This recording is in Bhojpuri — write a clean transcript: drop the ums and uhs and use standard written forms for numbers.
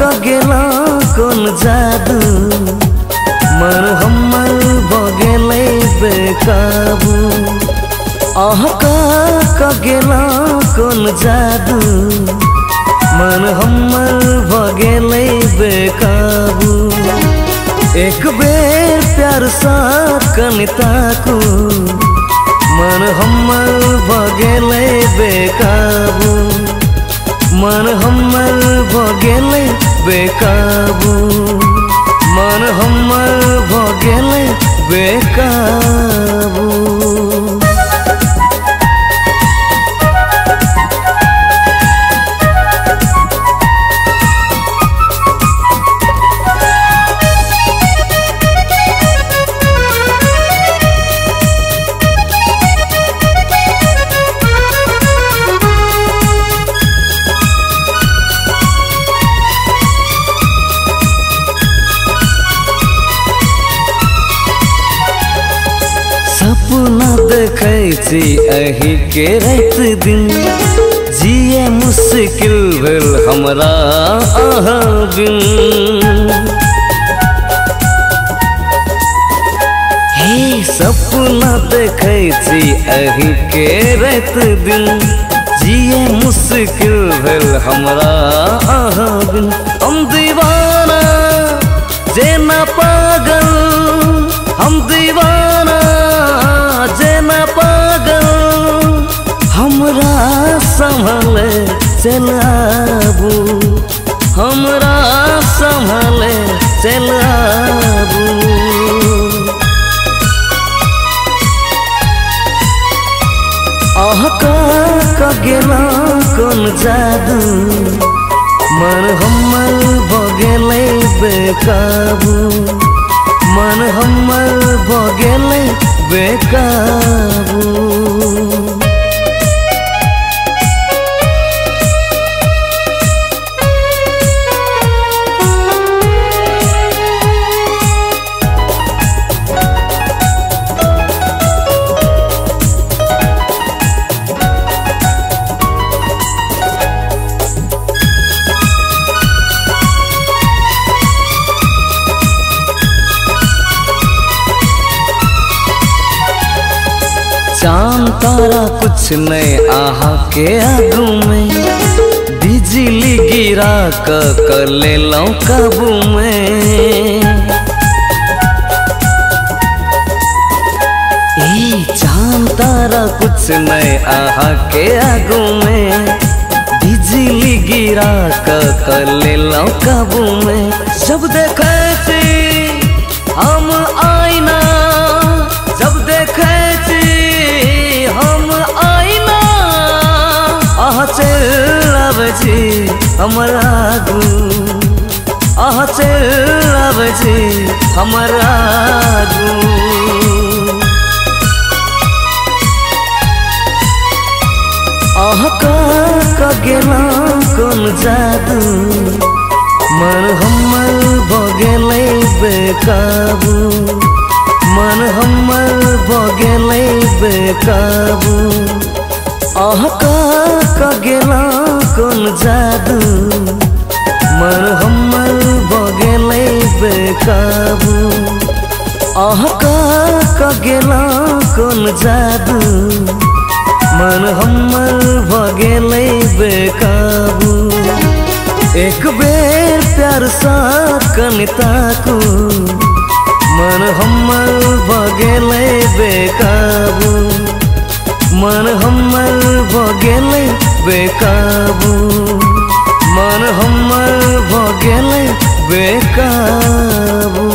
का गेला कोन जादू मन हमर भगेले बेकाबू। का गेला कोन जादू मन हमर भगेले बेकाबू। एक बेर प्यार सा कनिता को मन हमर भगेले बेकाबू। मन हमर भगेले बेकाबू। मन हमर भगेले बेकाबू। सपना देखै छी अही के रात दिन जिए मुश्किल भेल हमरा अहाँ बिन। हे सपना देखै छी अही के रात दिन जिए मुश्किल भेल हमरा अहाँ बिन। हम दीवाना जेना पागल, हम दीवाना जेना पागल, हमरा संभले चल आबू, हमरा संभले चल आबू। का गेला कोन जादू मन हमर भगेले बेकाबू। मन हमर भगेले बेकाबू। चांद तारा कुछ नहीं आहा के आगू में, बिजली गिरा कर ले लो काबू में। चांद तारा कुछ नहीं आहा के आगू में, बिजली गिरा कर ले लो काबू में। जब देखे हम आईना, जब देखे हम आईना, आह चल आवे जी हमरा आगू, आह चल आवे जी हमरा आगू। का गेला कोन जादू मन हमर भगेले बेकाबू। मन हमर भगेले बेकाबू। का गेला कोन जादू मन हमर भगेले बेकाबू। का गेला कोन जादू मन हमर भगेले बेकाबू। एक बेर प्यार सा कनिता को मन हमर भगेले बेकाबू। मन हमर भगेले बेकाबू। मन हमर भगेले बेकाबू।